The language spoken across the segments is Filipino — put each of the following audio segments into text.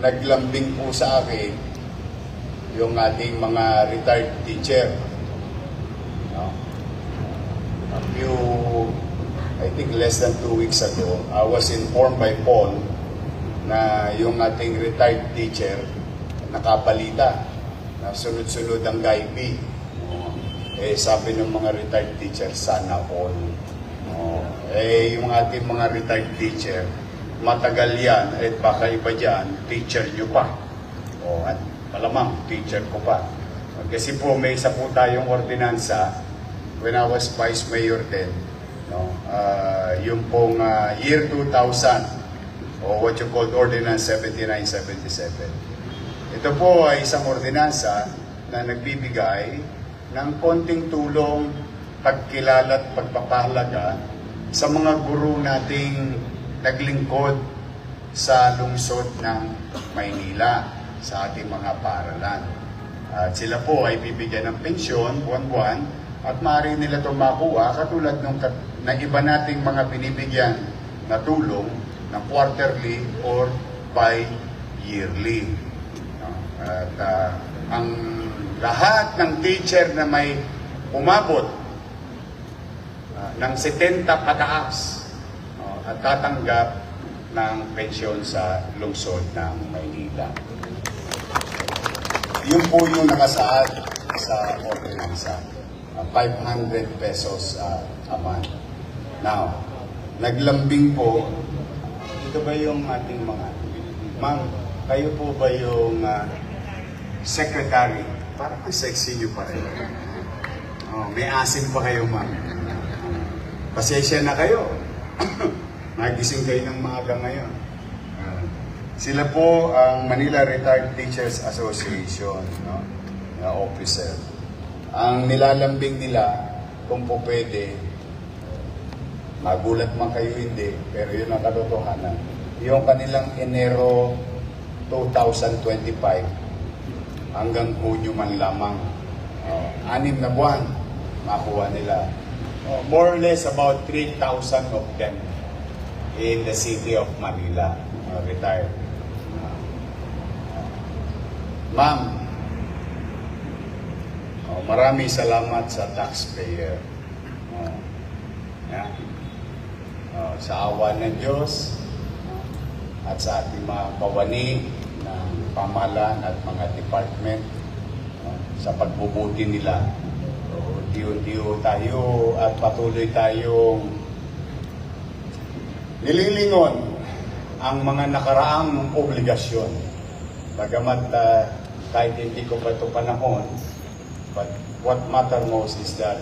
naglambing po sa akin yung ating mga retired teacher. No? I think less than 2 weeks ago, I was informed by Paul na yung ating retired teacher nakapalita na sunod-sunod ang GAIB. Sabi ng mga retired teacher, sana all. Yung ating mga retired teacher, matagal yan, at baka iba dyan, teacher nyo pa. At malamang, teacher ko pa. Kasi po, may isa po tayong ordinansa, when I was Vice Mayor then, yung pong year 2000, o what you called Ordinance 7977. Ito po ay isang ordinansa na nagbibigay ng konting tulong, pagkilala at pagpapahalaga sa mga guro nating naglingkod sa lungsod ng Maynila, sa ating mga paaralan. At sila po ay bibigyan ng pensyon buwan-buwan at maaari nila ito makuha katulad ng iba nating mga binibigyan na tulong na quarterly or bi-yearly. At ang lahat ng teacher na may umabot ng 70 pataas at tatanggap ng pensyon sa lungsod ng Maynila. Yun po yung nakasaad sa ordinansa. 500 pesos a month. Now, naglambing po, ito ba yung ating mga, ma'am, kayo po ba yung secretary? Parang ang sexy nyo pa rin. May asin pa kayo, ma'am. Pasensya na kayo. Nagising kayo ng maaga ngayon. Sila po ang Manila Retired Teachers Association, officer. Ang nilalambing nila, kung po pwede, magulat man kayo hindi, pero yun ang katotohanan. Yung kanilang Enero 2025 hanggang Hunyo man lamang, 6 na buwan, makuha nila. More or less about 3,000 of them in the city of Manila, retired. Ma'am, maraming salamat sa taxpayer. Sa awa ng Diyos at sa ating mga kawani ng pamahalaan at mga department sa pagbubuti nila. Unti-unti tayo at patuloy tayong nililingon ang mga nakaraang obligasyon. Bagamat kahit hindi ko pa ito panahon, but what matter most is that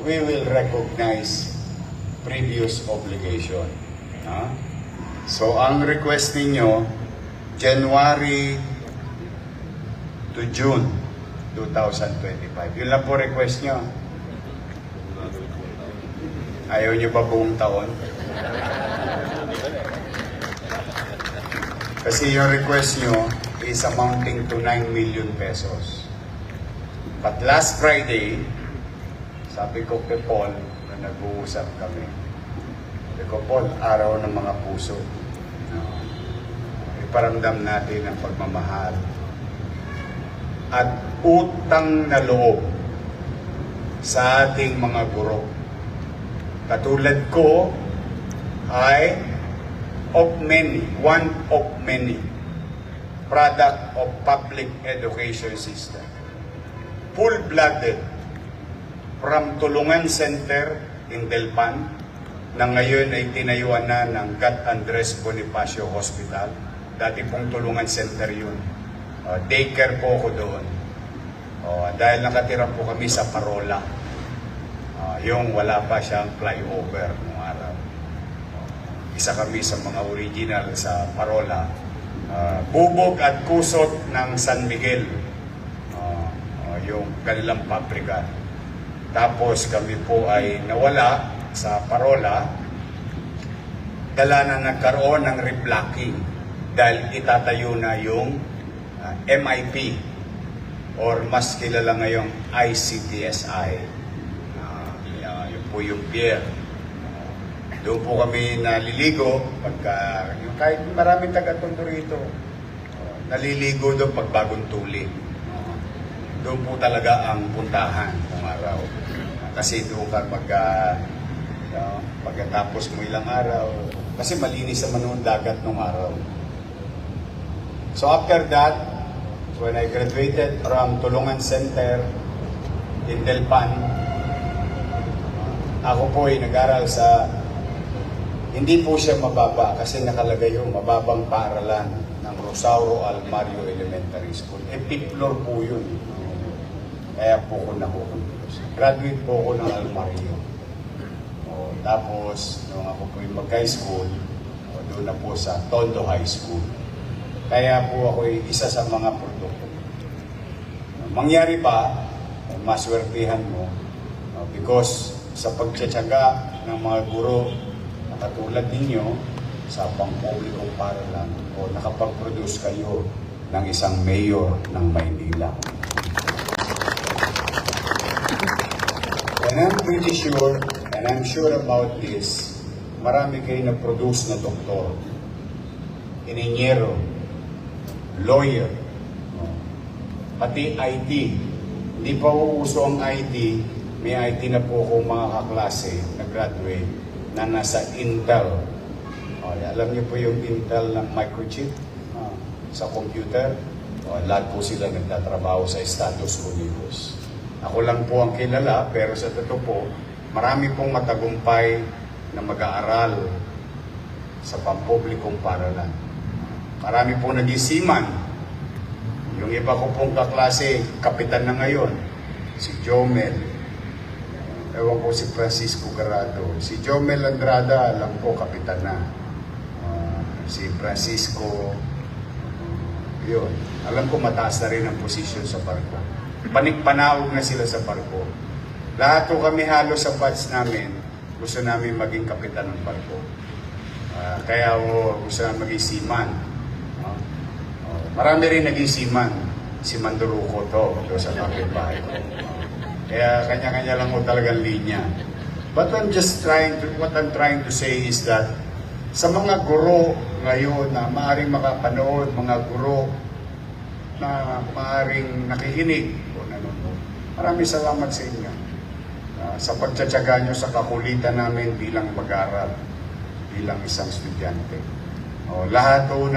we will recognize previous obligation. So, ang request ninyo, January to June 2025. Yun lang po request nyo. Ayaw nyo pa buong taon? Kasi yung request nyo is amounting to 9 million pesos. But last Friday, sabi ko kay Paul, na nag-uusap kami. Sabi ko, Paul, araw ng mga puso. Iparamdam natin ang pagmamahal at utang na loob sa ating mga guro. Katulad ko ay one of many product of public education system. Full-blooded from Tulungan Center in Delpan na ngayon ay tinayuan na ng Gat Andres Bonifacio Hospital. Dati pong Tulungan Center yun. Daycare po ako doon. Dahil nakatira po kami sa Parola. Yung wala pa siyang flyover noong araw. Isa kami sa mga original sa Parola. Bubog at kusot ng San Miguel. Yung kanilang pabrika. Tapos kami po ay nawala sa Parola. Dala na nagkaroon ng reblocking dahil itatayo na yung MIP or mas kilala ngayong ICTSI. Yun po yung pier. Doon po kami naliligo pagka kahit maraming taga-tondo rito. naliligo doon pag bagong tuli. Doon po talaga ang puntahan ng araw. Kasi doon ka pagkatapos mo ilang araw, kasi malinis naman yung dagat ng araw. So after that, when I graduated from Tulungan Center in Delpan, ako po ay nag-aral sa, hindi po siya mababa kasi nakalagay yung mababang paaralan ng Rosauro Almario Elementary School. Fifth floor po yun. Kaya po ko nakuha. Graduate po ako ng Almario. Tapos, nung ako po yung mag-high school, doon na po sa Tondo High School. Kaya po ako isa sa mga produkto. Mangyari pa, maswertihan mo, because sa pagtsatsaga ng mga guro na katulad ninyo sa pampublikong paralan o nakapag-produce kayo ng isang mayor ng Maynila. And I'm pretty sure, and I'm sure about this, marami kayo na-produce na doktor, inhinyero, lawyer, pati IT. Hindi pa uuso ang IT, may IT na po akong mga kaklase na graduate na nasa Intel. Alam niyo po yung Intel ng microchip sa computer. Lahat po sila nagtatrabaho sa Estados Unidos. Ako lang po ang kilala, pero sa totoo po, marami pong matagumpay na mag-aaral sa pampublikong paralan. Marami pong nagisiman. Yung iba ko pong kaklase, kapitan na ngayon, si Jomel. Ewan ko si Francisco Garado. Si Jomel Andrada, alam ko, kapitan na. Si Francisco, yun. Alam ko mataas na rin ang posisyon sa barko. Panikpanawag na sila sa barko. Lahat po kami halos sa batch namin, gusto namin maging kapitan ng barko. Kaya gusto namin maging seaman. Marami rin naging seaman. Si Manduruko to sa kapitbahay ko. Kaya kanya-kanya lang mo talagang linya. But what I'm trying to say is that sa mga guro ngayon na maaaring makapanood, mga guro na maaaring nakikinig o nanonood, maraming salamat sa inyo sa pagtsatsaga nyo sa kakulitan namin bilang mag-aral, bilang isang estudyante. Lahat po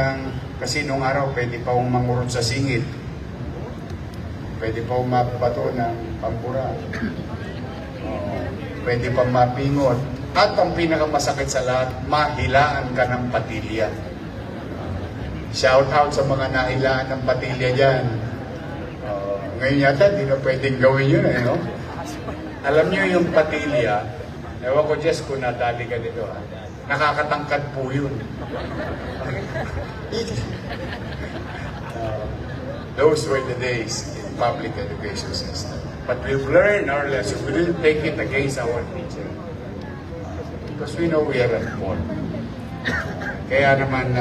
kasi nung araw pwede pa akong mangurot sa singit, pwede pa akong mabato ng pampura, pwede pa mapingot, at ang pinakamasakit sa lahat, mahilaan ka ng patilya. Shout out sa mga nahilaan ng patilya dyan. Ngayon yata, di na pwedeng gawin yun, no? Alam niyo yung patilya, ewan ko Jess kung nadali ka dito, ha? Nakakatangkad po yun. Those were the days in public education system. But we've learned our lesson. We didn't take it against our teacher. Because we know we are at fault. Kaya naman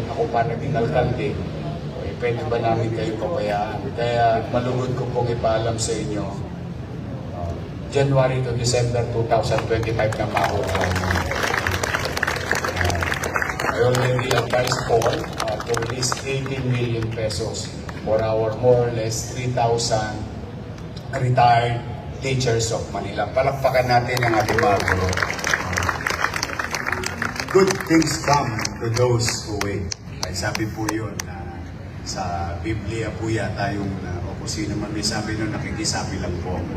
ako pa naging alkalde, pwede ba namin kayo pabayaan? Kaya malugod ko pong ipaalam sa inyo, January to December 2025 na makuha. I already advised Paul to release 18 million pesos for our more or less 3,000 retired teachers of Manila. Palakpakan natin ang ating mga guro. Good things come to those who wait. Ay sabi po yun sa Biblia po yata yung o kung sino man may sabi nun, nakikisabi lang po ako.